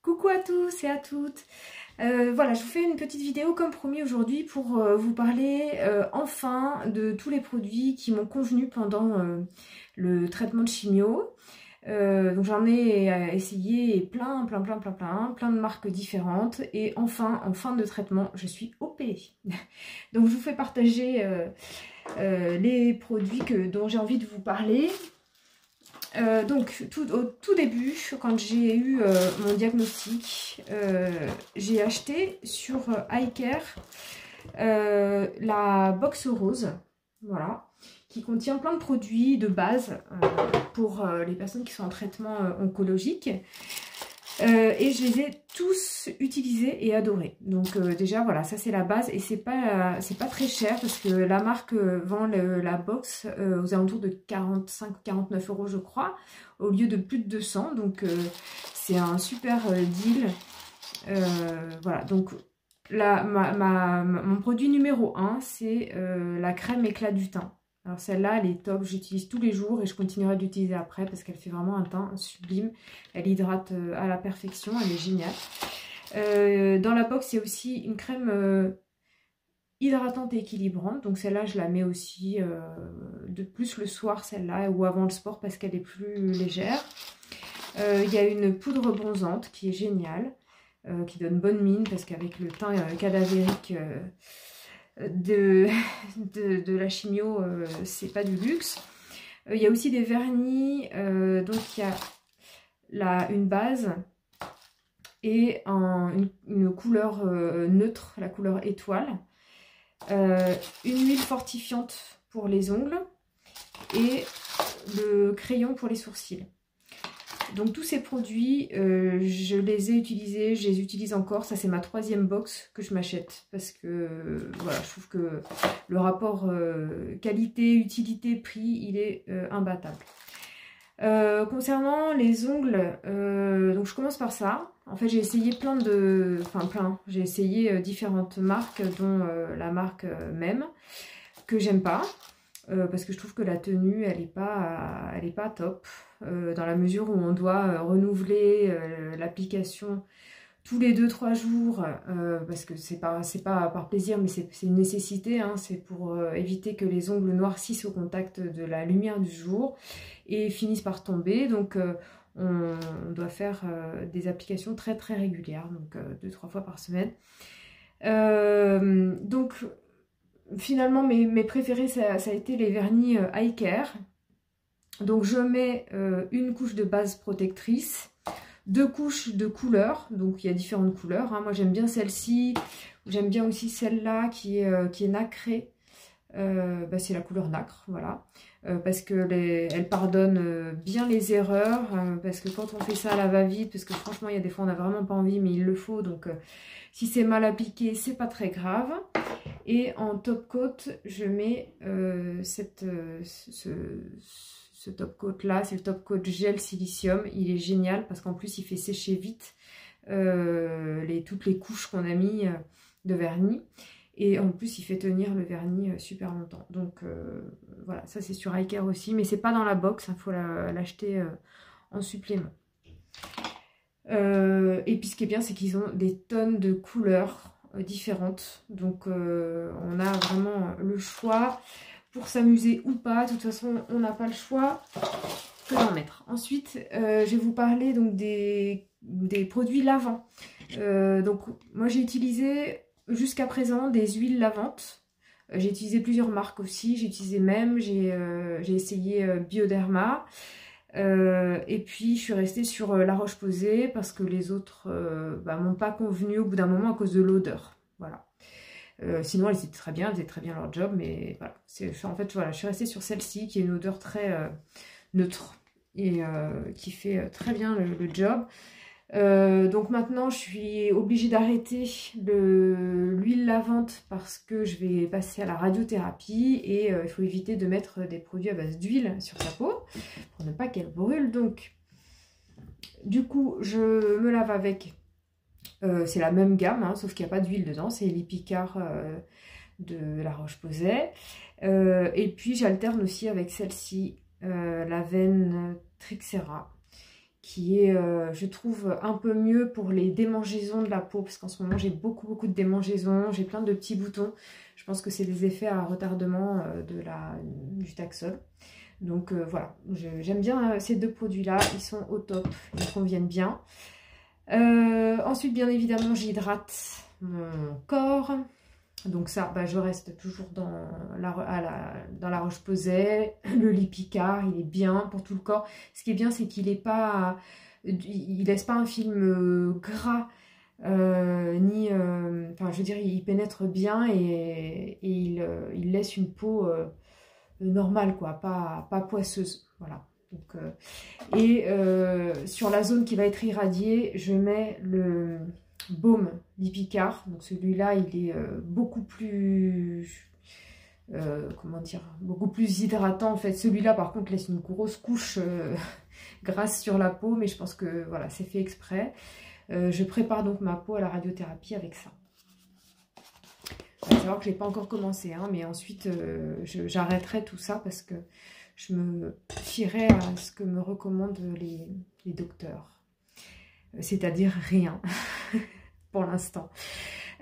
Coucou à tous et à toutes. Voilà, je vous fais une petite vidéo comme promis aujourd'hui pour vous parler enfin de tous les produits qui m'ont convenu pendant le traitement de chimio. Donc j'en ai essayé plein de marques différentes et enfin en fin de traitement je suis OP. Donc je vous fais partager les produits dont j'ai envie de vous parler. Donc au tout début, quand j'ai eu mon diagnostic, j'ai acheté sur iCare la box rose, voilà, qui contient plein de produits de base pour les personnes qui sont en traitement oncologique. Et je les ai tous utilisés et adorés. Donc déjà voilà, ça c'est la base et c'est pas très cher parce que la marque vend la box aux alentours de 45-49 € je crois, au lieu de plus de 200. Donc c'est un super deal. Voilà, donc là, mon produit numéro 1 c'est la crème éclat du teint. Alors celle-là, elle est top, j'utilise tous les jours et je continuerai d'utiliser après parce qu'elle fait vraiment un teint sublime. Elle hydrate à la perfection, elle est géniale. Dans la box, il y a aussi une crème hydratante et équilibrante. Donc celle-là, je la mets aussi de plus le soir, celle-là, ou avant le sport parce qu'elle est plus légère. Il y a une poudre bronzante qui est géniale, qui donne bonne mine parce qu'avec le teint cadavérique... De la chimio, c'est pas du luxe. Il y a aussi des vernis, donc il y a une base et une couleur neutre, la couleur étoile, une huile fortifiante pour les ongles et le crayon pour les sourcils. Donc tous ces produits, je les ai utilisés, je les utilise encore. Ça c'est ma 3e box que je m'achète parce que voilà, je trouve que le rapport qualité, utilité, prix, il est imbattable. Concernant les ongles, donc je commence par ça. En fait j'ai essayé j'ai essayé différentes marques dont la marque même que j'aime pas. Parce que je trouve que la tenue elle est pas top dans la mesure où on doit renouveler l'application tous les 2-3 jours parce que c'est pas par plaisir mais c'est une nécessité, hein, c'est pour éviter que les ongles noircissent au contact de la lumière du jour et finissent par tomber. Donc on doit faire des applications très régulières, donc 2-3 fois par semaine. Donc finalement, mes préférés, ça a été les vernis iCare. Donc, je mets une couche de base protectrice, 2 couches de couleurs. Donc, il y a différentes couleurs, hein. Moi, j'aime bien celle-ci. J'aime bien aussi celle-là qui est nacrée. C'est la couleur nacre, voilà. Parce qu'elle pardonne bien les erreurs. Parce que quand on fait ça à la va-vite, parce que franchement, il y a des fois, on n'a vraiment pas envie, mais il le faut. Donc, si c'est mal appliqué, c'est pas très grave. Et en top coat, je mets ce top coat là, c'est le top coat gel silicium. Il est génial parce qu'en plus il fait sécher vite toutes les couches qu'on a mis de vernis. Et en plus il fait tenir le vernis super longtemps. Donc voilà, ça c'est sur iCare aussi, mais c'est pas dans la box, il faut l'acheter en supplément. Et puis ce qui est bien, c'est qu'ils ont des tonnes de couleurs différentes, donc on a vraiment le choix pour s'amuser ou pas. De toute façon on n'a pas le choix que d'en mettre. Ensuite je vais vous parler donc des produits lavants. Donc moi j'ai utilisé jusqu'à présent des huiles lavantes. J'ai utilisé plusieurs marques aussi, j'ai utilisé même, j'ai essayé Bioderma. Et puis je suis restée sur La Roche-Posay parce que les autres m'ont pas convenu au bout d'un moment à cause de l'odeur. Voilà. Sinon elles étaient très bien, elles faisaient très bien leur job, mais voilà. En fait voilà, je suis restée sur celle-ci qui a une odeur très neutre et qui fait très bien le job. Donc maintenant je suis obligée d'arrêter l'huile lavante parce que je vais passer à la radiothérapie et il faut éviter de mettre des produits à base d'huile sur sa peau pour ne pas qu'elle brûle. Donc du coup je me lave avec, c'est la même gamme hein, sauf qu'il n'y a pas d'huile dedans, c'est l'Ipicard de La Roche-Posay. Et puis j'alterne aussi avec celle-ci, la veine Trixera, qui est, je trouve, un peu mieux pour les démangeaisons de la peau, parce qu'en ce moment, j'ai beaucoup de démangeaisons, j'ai plein de petits boutons. Je pense que c'est des effets à retardement du Taxol. Donc voilà, j'aime bien ces deux produits-là, ils sont au top, ils me conviennent bien. Ensuite, bien évidemment, j'hydrate mon corps. Donc ça, je reste toujours dans la Roche-Posay. Le Lipicard, il est bien pour tout le corps. Ce qui est bien, c'est qu'il est pas, il laisse pas un film gras, enfin, je veux dire, il pénètre bien et il laisse une peau normale, quoi, pas poisseuse. Voilà. Donc, sur la zone qui va être irradiée, je mets le baume Lipicard. Donc celui-là, il est beaucoup plus, comment dire, beaucoup plus hydratant en fait. Celui-là, par contre, laisse une grosse couche grasse sur la peau, mais je pense que voilà, c'est fait exprès. Je prépare donc ma peau à la radiothérapie avec ça. Il faut savoir que je n'ai pas encore commencé, hein, mais ensuite j'arrêterai tout ça parce que je me fierai à ce que me recommandent les docteurs. C'est-à-dire rien pour l'instant.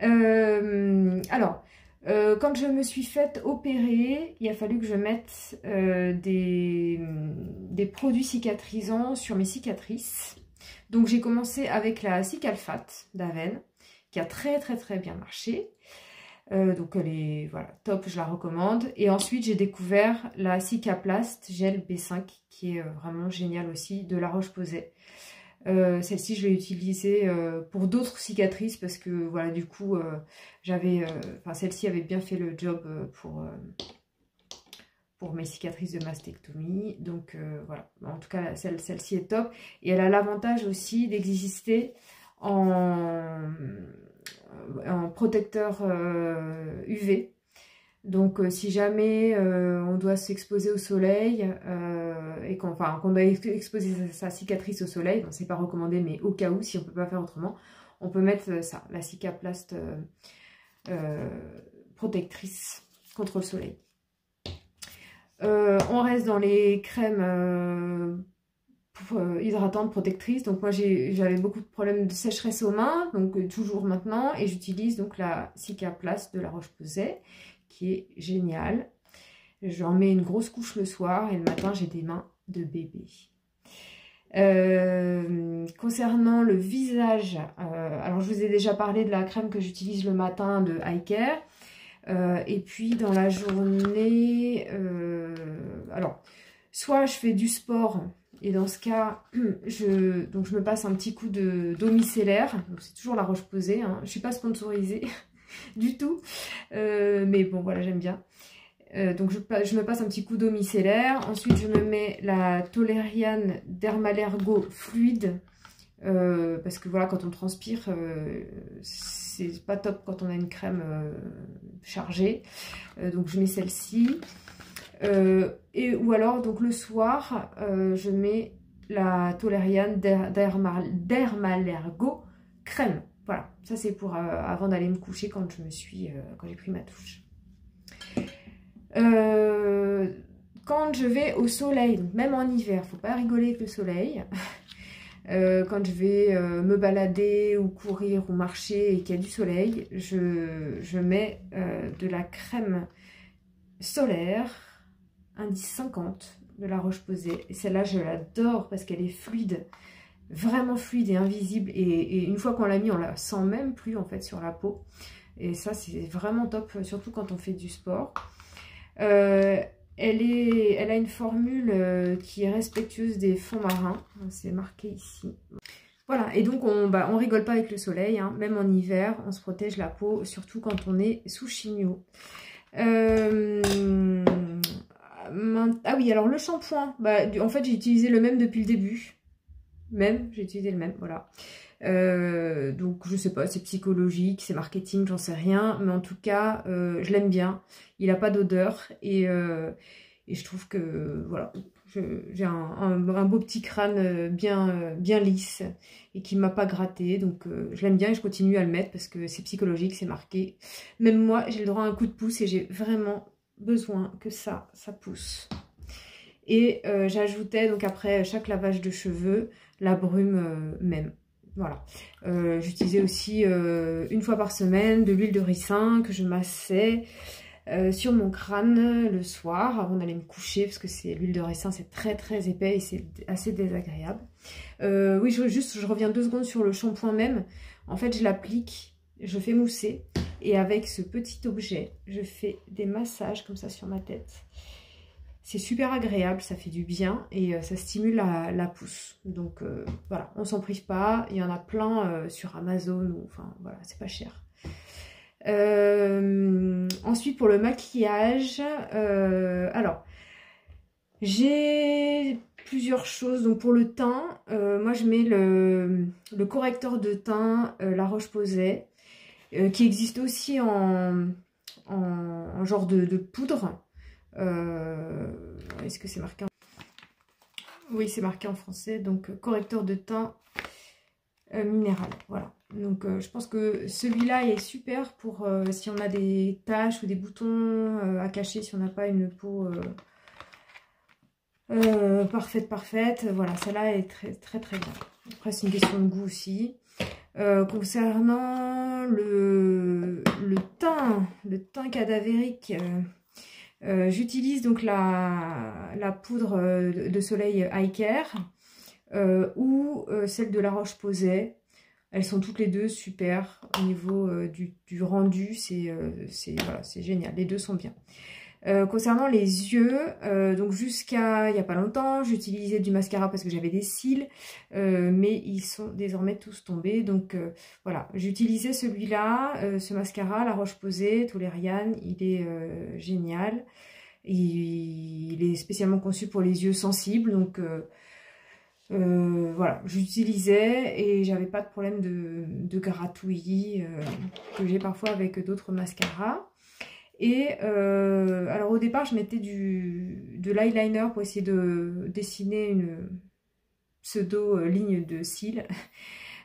Alors, quand je me suis faite opérer, il a fallu que je mette des produits cicatrisants sur mes cicatrices. Donc j'ai commencé avec la Cicalfate d'Aven, qui a très bien marché. Donc elle est voilà, top, je la recommande. Et ensuite j'ai découvert la Cicaplast Gel B5 qui est vraiment géniale aussi, de La Roche-Posay. Celle-ci je l'ai utilisée pour d'autres cicatrices parce que voilà, du coup celle-ci avait bien fait le job pour mes cicatrices de mastectomie. Donc voilà, en tout cas celle-ci est top et elle a l'avantage aussi d'exister en protecteur UV. Donc si jamais on doit s'exposer au soleil et qu'on doit exposer sa cicatrice au soleil, bon, c'est pas recommandé, mais au cas où, si on peut pas faire autrement, on peut mettre ça, la Cicaplast protectrice contre le soleil. On reste dans les crèmes hydratante, protectrice. Donc moi j'avais beaucoup de problèmes de sécheresse aux mains, donc toujours maintenant, et j'utilise donc la Cicaplast de La Roche-Posay qui est géniale. J'en mets une grosse couche le soir et le matin j'ai des mains de bébé. Concernant le visage, alors je vous ai déjà parlé de la crème que j'utilise le matin de Eyecare. Et puis dans la journée, alors soit je fais du sport. Et dans ce cas, je me passe un petit coup d'eau micellaire. C'est toujours La Roche-Posay, hein. Je ne suis pas sponsorisée du tout. Mais bon, voilà, j'aime bien. Donc je me passe un petit coup d'eau micellaire. Ensuite, je me mets la Toleriane Dermalergo fluide. Parce que voilà, quand on transpire, c'est pas top quand on a une crème chargée. Donc je mets celle-ci. Ou alors donc le soir je mets la Toleriane Dermalergo crème. Voilà, ça c'est pour avant d'aller me coucher quand j'ai pris ma douche. Quand je vais au soleil, donc même en hiver, faut pas rigoler avec le soleil. Quand je vais me balader ou courir ou marcher et qu'il y a du soleil, je mets de la crème solaire indice 50 de La Roche-Posay. Et celle-là, je l'adore parce qu'elle est fluide, vraiment fluide et invisible. Et une fois qu'on l'a mis, on la sent même plus en fait sur la peau. Et ça, c'est vraiment top, surtout quand on fait du sport. Elle a une formule qui est respectueuse des fonds marins. C'est marqué ici. Voilà, et donc on rigole pas avec le soleil, hein. Même en hiver, on se protège la peau, surtout quand on est sous chimio. Ah oui, alors le shampoing, en fait j'ai utilisé le même depuis le début. J'ai utilisé le même, voilà. Donc je sais pas, c'est psychologique, c'est marketing, j'en sais rien. Mais en tout cas, je l'aime bien. Il n'a pas d'odeur et je trouve que, voilà, j'ai un beau petit crâne bien lisse et qui m'a pas gratté. Donc je l'aime bien et je continue à le mettre parce que c'est psychologique, c'est marqué. Même moi, j'ai le droit à un coup de pouce et j'ai vraiment besoin que ça pousse. Et j'ajoutais donc après chaque lavage de cheveux la brume même. Voilà. J'utilisais aussi une fois par semaine de l'huile de ricin que je massais sur mon crâne le soir avant d'aller me coucher, parce que l'huile de ricin c'est très très épais et c'est assez désagréable. Oui, je reviens 2 secondes sur le shampoing même. En fait, je l'applique, je fais mousser et avec ce petit objet, je fais des massages comme ça sur ma tête. C'est super agréable, ça fait du bien et ça stimule la pousse. Donc voilà, on s'en prive pas. Il y en a plein sur Amazon, enfin voilà, c'est pas cher. Ensuite pour le maquillage, alors j'ai plusieurs choses. Donc pour le teint, moi je mets le correcteur de teint La Roche-Posay, qui existe aussi en genre de poudre. Est-ce que c'est marqué en... Oui, c'est marqué en français. Donc correcteur de teint minéral. Voilà. Donc je pense que celui-là est super pour si on a des taches ou des boutons à cacher, si on n'a pas une peau parfaite. Voilà, celle-là est très très très bien. Après c'est une question de goût aussi. Concernant le teint cadavérique, j'utilise donc la poudre de soleil Eye Care ou celle de La Roche-Posay. Elles sont toutes les deux super au niveau du rendu, voilà, c'est génial, les deux sont bien. Concernant les yeux, donc jusqu'à il n'y a pas longtemps, j'utilisais du mascara parce que j'avais des cils, mais ils sont désormais tous tombés. Donc voilà, j'utilisais celui-là, ce mascara, La Roche-Posay, Tolériane, il est génial. Il est spécialement conçu pour les yeux sensibles, donc voilà, j'utilisais et j'avais pas de problème de gratouillis que j'ai parfois avec d'autres mascaras. Et alors au départ je mettais de l'eyeliner pour essayer de dessiner une pseudo ligne de cils,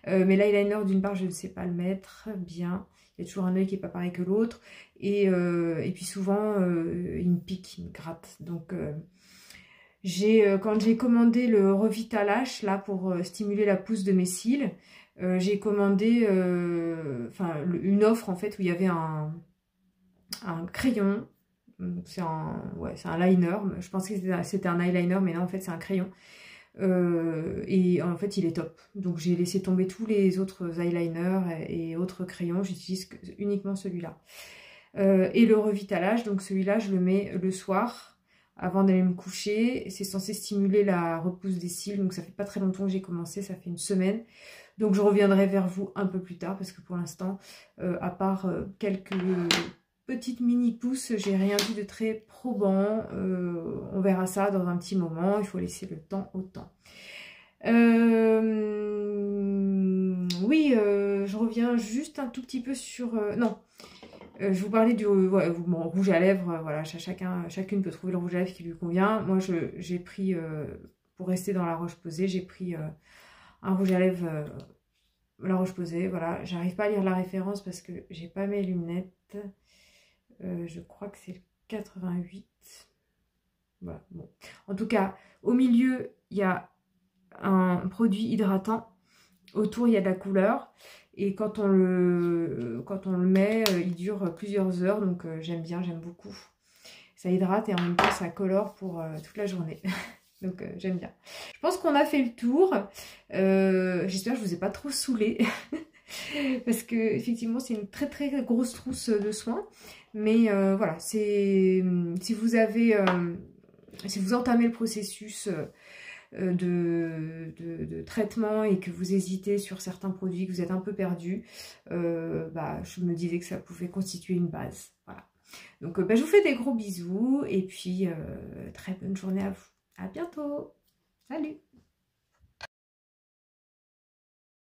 mais l'eyeliner d'une part je ne sais pas le mettre bien, il y a toujours un œil qui n'est pas pareil que l'autre, et puis souvent il me pique, il me gratte. Donc quand j'ai commandé le Revitalash là pour stimuler la pousse de mes cils, j'ai commandé une offre en fait où il y avait un crayon, c'est un liner, je pensais que c'était un eyeliner mais non en fait c'est un crayon, et en fait il est top, donc j'ai laissé tomber tous les autres eyeliners et autres crayons, j'utilise uniquement celui-là. Et le Revitalash, donc celui-là je le mets le soir avant d'aller me coucher, c'est censé stimuler la repousse des cils, donc ça fait pas très longtemps que j'ai commencé, ça fait une semaine. Donc je reviendrai vers vous un peu plus tard parce que pour l'instant, à part quelques petite mini pousse, j'ai rien vu de très probant. On verra ça dans un petit moment, il faut laisser le temps au temps. Oui, je reviens juste un tout petit peu sur... non, je vous parlais du bon, rouge à lèvres, voilà, chacune peut trouver le rouge à lèvres qui lui convient. Moi j'ai pris, pour rester dans La Roche-Posay, j'ai pris un rouge à lèvres La Roche-Posay, voilà. J'arrive pas à lire la référence parce que j'ai pas mes lunettes. Je crois que c'est le 88. Voilà, bon. En tout cas, au milieu, il y a un produit hydratant. Autour, il y a de la couleur. Et quand on le met, il dure plusieurs heures. Donc, j'aime bien, j'aime beaucoup. Ça hydrate et en même temps, ça colore pour toute la journée. Donc, j'aime bien. Je pense qu'on a fait le tour. J'espère que je ne vous ai pas trop saoulé. Parce que effectivement c'est une très très grosse trousse de soins, mais voilà, si vous entamez le processus de traitement et que vous hésitez sur certains produits, que vous êtes un peu perdu, je me disais que ça pouvait constituer une base. Voilà. Donc je vous fais des gros bisous et puis très bonne journée à vous. À bientôt. Salut.